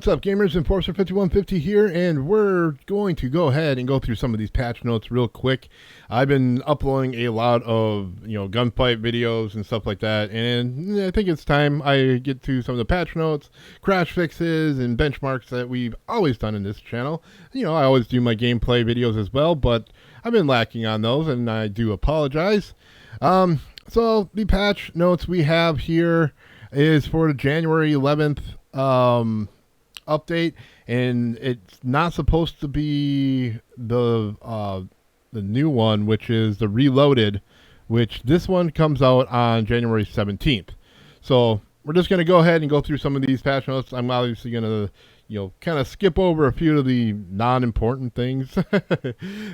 What's up, gamers? Enforcer 5150 here, and we're going to go ahead and go through some of these patch notes real quick. I've been uploading a lot of, gunfight videos and stuff like that, and I think it's time I get to some of the patch notes, crash fixes, and benchmarks that we've always done in this channel. I always do my gameplay videos as well, but I've been lacking on those, and I do apologize. So the patch notes we have here is for the January 11th update, and it's not supposed to be the new one, which is the Reloaded, which this one comes out on January 17th. So we're just going to go ahead and go through some of these patch notes. I'm obviously going to kind of skip over a few of the non-important things.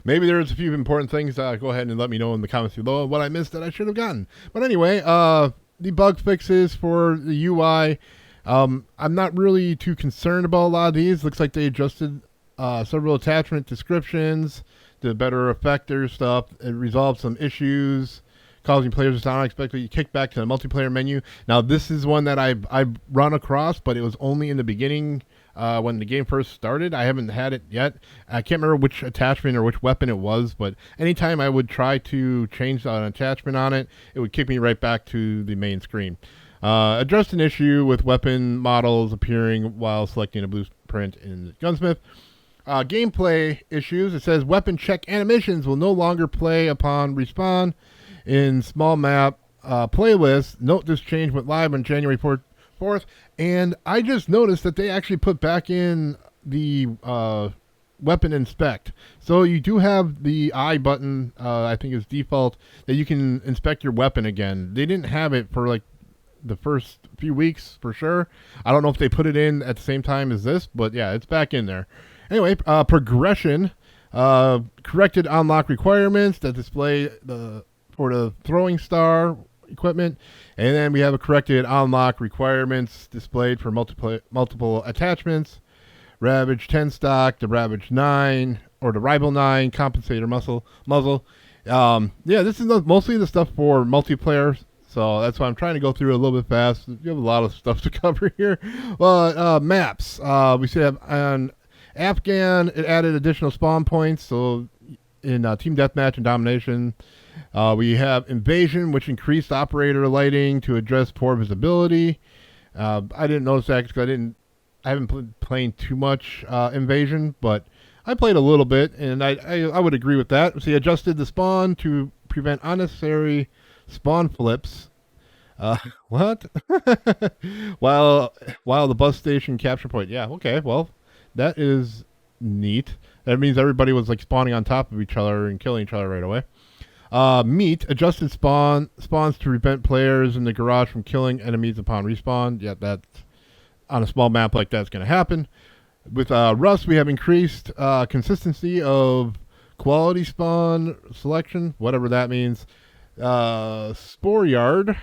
Maybe there's a few important things. Go ahead and let me know in the comments below what I missed that I should have gotten. But anyway, the bug fixes for the UI. I'm not really too concerned about a lot of these. Looks like they adjusted several attachment descriptions to better affect their stuff. It resolved some issues, causing players to unexpectedly kick back to the multiplayer menu. Now, this is one that I've run across, but it was only in the beginning when the game first started. I haven't had it yet. I can't remember which attachment or which weapon it was, but anytime I would try to change an attachment on it, it would kick me right back to the main screen. Addressed an issue with weapon models appearing while selecting a blueprint in the gunsmith. Gameplay issues. It says weapon check animations will no longer play upon respawn in small map playlists. Note this change went live on January 4th, and I just noticed that they actually put back in the weapon inspect. So you do have the I button, I think is default, that you can inspect your weapon again. They didn't have it for like the first few weeks for sure. I don't know if they put it in at the same time as this, but yeah, it's back in there. Anyway, progression, corrected unlock requirements that display for the throwing star equipment, and then we have a corrected unlock requirements displayed for multiple attachments. Ravage 10 stock, the Ravage 9 or the Rival 9 compensator muzzle. Yeah, this is mostly the stuff for multiplayer. So that's why I'm trying to go through it a little bit fast. You have a lot of stuff to cover here. Well, maps. We see on Afghan, it added additional spawn points. So in Team Deathmatch and Domination, we have Invasion, which increased operator lighting to address poor visibility. I didn't notice that because I haven't been playing too much Invasion, but I played a little bit, and I would agree with that. So he adjusted the spawn to prevent unnecessary spawn flips. What? while the bus station capture point. Yeah, okay, well, that is neat. That means everybody was like spawning on top of each other and killing each other right away. Meat adjusted spawns to prevent players in the garage from killing enemies upon respawn. Yeah, that's on a small map like that's going to happen. With Rust, we have increased consistency of quality spawn selection, whatever that means. Spore yard,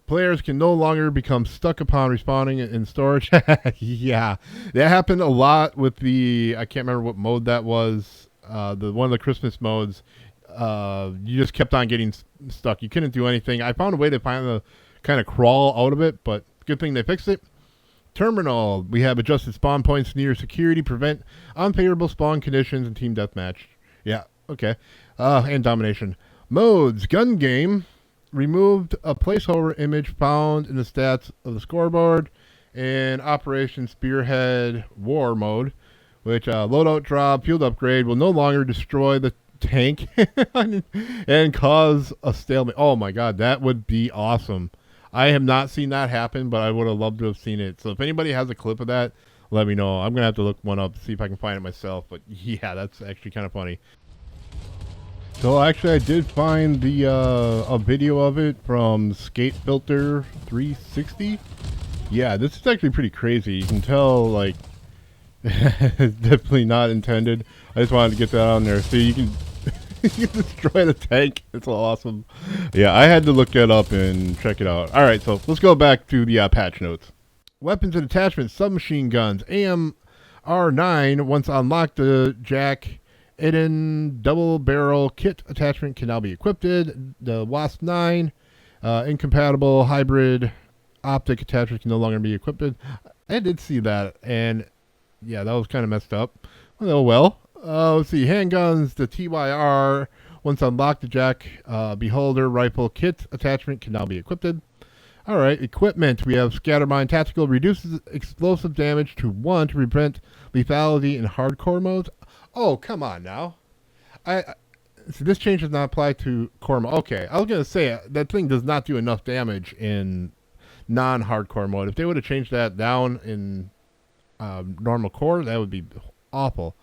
players can no longer become stuck upon respawning in storage. Yeah, that happened a lot with the, I can't remember what mode that was, the one of the Christmas modes. You just kept on getting stuck. You couldn't do anything. I found a way to kind of crawl out of it, but good thing they fixed it. Terminal, we have adjusted spawn points near security, prevent unfavorable spawn conditions in Team Deathmatch. Yeah, okay. And Domination. Modes, gun game, removed a placeholder image found in the stats of the scoreboard, and Operation Spearhead War mode, which loadout drop, field upgrade will no longer destroy the tank and cause a stalemate. Oh my god, that would be awesome. I have not seen that happen, but I would have loved to have seen it. So if anybody has a clip of that, let me know. I'm going to have to look one up to see if I can find it myself, but yeah, that's actually kind of funny. So actually, I did find the a video of it from Skate Filter 360. Yeah, this is actually pretty crazy. You can tell, like, it's definitely not intended. I just wanted to get that on there so you can you can destroy the tank. It's awesome. Yeah, I had to look that up and check it out. All right, so let's go back to the patch notes. Weapons and attachments: submachine guns, AMR9. Once unlocked, the Jack Eden double barrel kit attachment can now be equipped. The Wasp 9 incompatible hybrid optic attachment can no longer be equipped. I did see that, and yeah, that was kind of messed up. Oh well. Let's see. Handguns, the TYR. Once unlocked, the Jack Beholder rifle kit attachment can now be equipped. All right, equipment. We have Scattermine Tactical. Reduces explosive damage to 1 to prevent lethality in hardcore modes. Oh, come on now. So this change does not apply to Chroma. Okay, I was going to say, that thing does not do enough damage in non-hardcore mode. If they would have changed that down in normal core, that would be awful.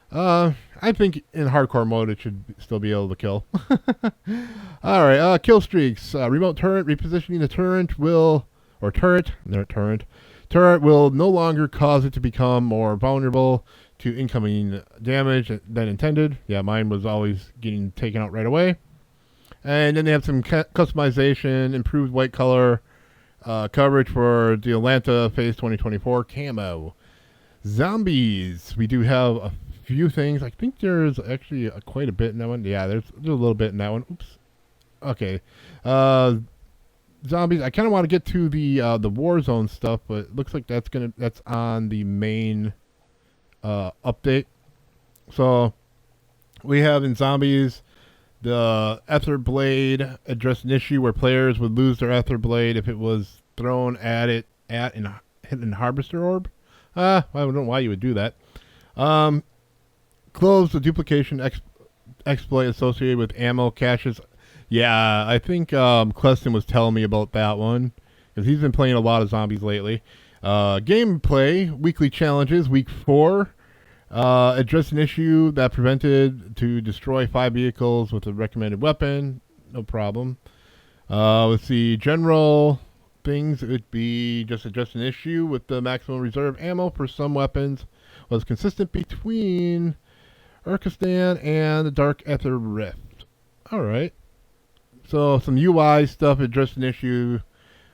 I think in hardcore mode it should still be able to kill. Alright, kill streaks. Remote turret, repositioning the turret will no longer cause it to become more vulnerable to incoming damage than intended. Yeah, mine was always getting taken out right away. And then they have some customization, improved white color coverage for the Atlanta Phase 2024 camo. Zombies. We do have a few things. I think there's actually quite a bit in that one. Yeah, there's a little bit in that one. Oops. Okay. Zombies. I kind of want to get to the Warzone stuff, but it looks like that's on the main update. So we have in Zombies the Ether Blade addressed an issue where players would lose their Ether Blade if it was thrown at an hidden Harvester Orb. I don't know why you would do that. Close the duplication exploit associated with ammo caches. Yeah, I think Cleston was telling me about that one, because he's been playing a lot of Zombies lately. Gameplay, weekly challenges, week 4. Address an issue that prevented to destroy 5 vehicles with a recommended weapon. No problem. Let's see, general things. It would be just address an issue with the maximum reserve ammo for some weapons was consistent between Urkistan and the Dark Ether Rift. Alright. So some UI stuff addressed an issue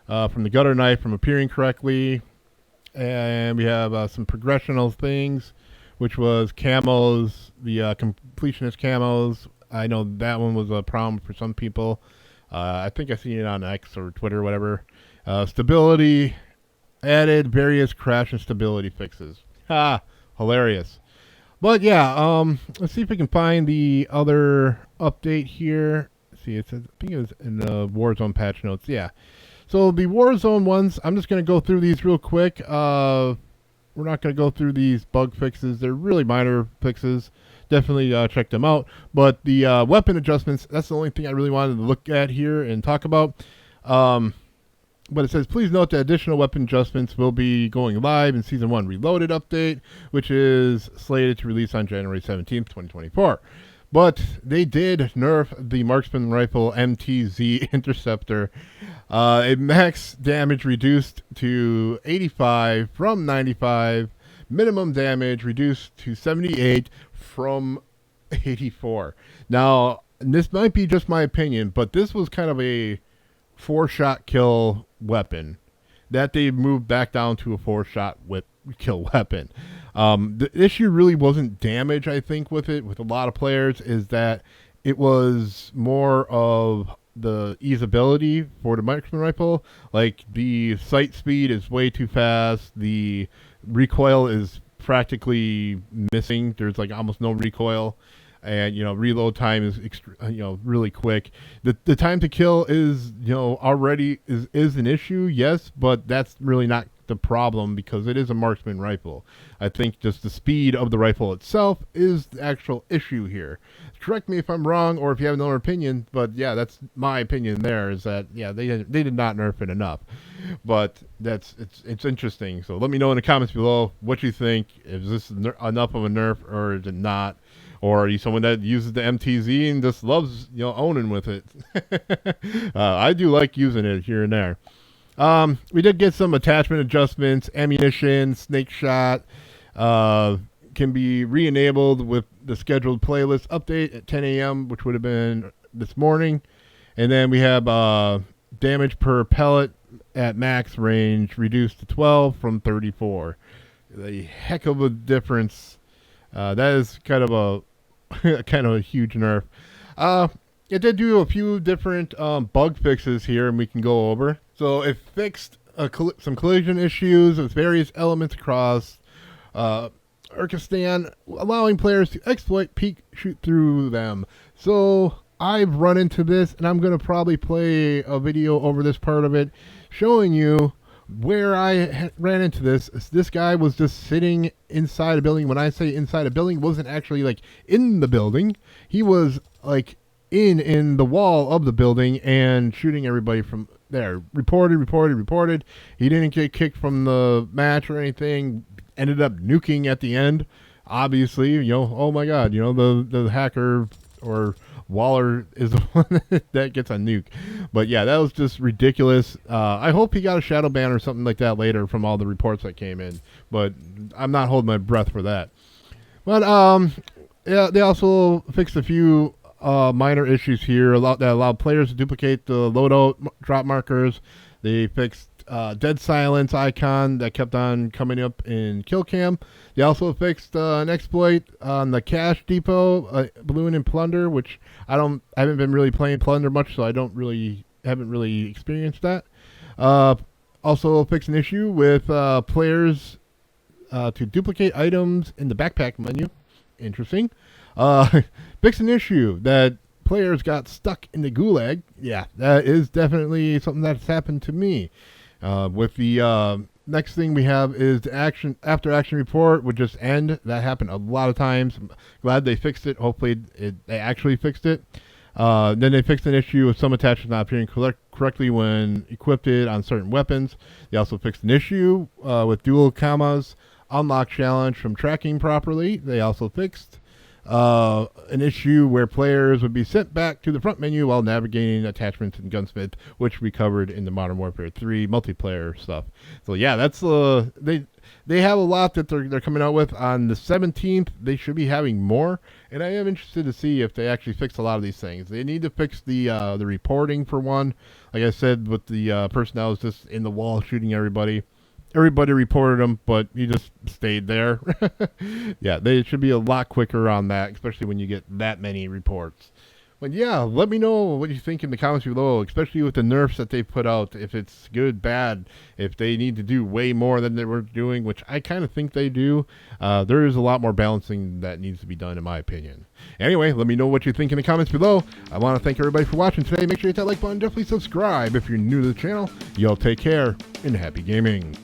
from the gutter knife from appearing correctly. And we have some progressional things, which was camos, the completionist camos. I know that one was a problem for some people. I think I seen it on X or Twitter or whatever. Stability added various crash and stability fixes. Ha! Hilarious. But yeah, let's see if we can find the other update here. Let's see, it says, I think it was in the Warzone patch notes. Yeah. So the Warzone ones, I'm just going to go through these real quick. We're not going to go through these bug fixes. They're really minor fixes. Definitely check them out. But the weapon adjustments, that's the only thing I really wanted to look at here and talk about. But it says, please note that additional weapon adjustments will be going live in Season 1 Reloaded update, which is slated to release on January 17th, 2024. But they did nerf the marksman rifle MTZ Interceptor. A max damage reduced to 85 from 95. Minimum damage reduced to 78 from 84. Now, this might be just my opinion, but this was kind of a 4-shot kill weapon that they moved back down to a 4-shot kill weapon. The issue really wasn't damage, I think, with it, with a lot of players, is that it was more of the easeability for the marksman rifle. Like, the sight speed is way too fast. The recoil is practically missing. There's like almost no recoil. And, reload time is, really quick. The time to kill is, already is an issue, yes, but that's really not the problem because it is a marksman rifle. I think just the speed of the rifle itself is the actual issue here. Correct me if I'm wrong or if you have another opinion, but yeah, that's my opinion there, is that, yeah, they did not nerf it enough. But it's interesting. So let me know in the comments below what you think. Is this enough of a nerf or is it not? Or are you someone that uses the MTZ and just loves, owning with it? I do like using it here and there. We did get some attachment adjustments. Ammunition, snake shot, can be re-enabled with the scheduled playlist update at 10 a.m., which would have been this morning. And then we have damage per pellet at max range reduced to 12 from 34. A heck of a difference. That is kind of a huge nerf. It did do a few different bug fixes here, and we can go over. So it fixed some collision issues with various elements across Urkistan, allowing players to exploit, peek, shoot through them. So I've run into this, and I'm going to probably play a video over this part of it, showing you where I ran into this. This guy was just sitting inside a building. When I say inside a building, wasn't actually like in the building. He was like in the wall of the building and shooting everybody from there. Reported. He didn't get kicked from the match or anything. Ended up nuking at the end. Obviously, you know, oh my god, you know, the hacker or Waller is the one that gets a nuke. But yeah, that was just ridiculous. I hope he got a shadow ban or something like that later from all the reports that came in. But I'm not holding my breath for that. But yeah, they also fixed a few minor issues here that allowed players to duplicate the loadout drop markers. They fixed dead silence icon that kept on coming up in kill cam. They also fixed an exploit on the cash depot, balloon and plunder, which I haven't been really playing plunder much, so I haven't really experienced that. Also fixed an issue with players to duplicate items in the backpack menu. Interesting. Fixed an issue that players got stuck in the gulag. Yeah, that is definitely something that's happened to me. With the next thing we have is the after action report would just end. That happened a lot of times. I'm glad they fixed it. Hopefully they actually fixed it. Then they fixed an issue with some attachments not appearing correctly when equipped on certain weapons. They also fixed an issue with dual commas unlock challenge from tracking properly. They also fixed an issue where players would be sent back to the front menu while navigating attachments in Gunsmith, which we covered in the Modern Warfare 3 multiplayer stuff. So yeah, that's they have a lot that they're coming out with. On the 17th, they should be having more, and I am interested to see if they actually fix a lot of these things. They need to fix the reporting for one. Like I said, with the person that was just in the wall shooting everybody. Everybody reported him, but he just stayed there. Yeah, they should be a lot quicker on that, especially when you get that many reports. But yeah, let me know what you think in the comments below, especially with the nerfs that they put out. If it's good, bad, if they need to do way more than they were doing, which I kind of think they do. There is a lot more balancing that needs to be done, in my opinion. Anyway, let me know what you think in the comments below. I want to thank everybody for watching today. Make sure you hit that like button. Definitely subscribe if you're new to the channel. Y'all take care and happy gaming.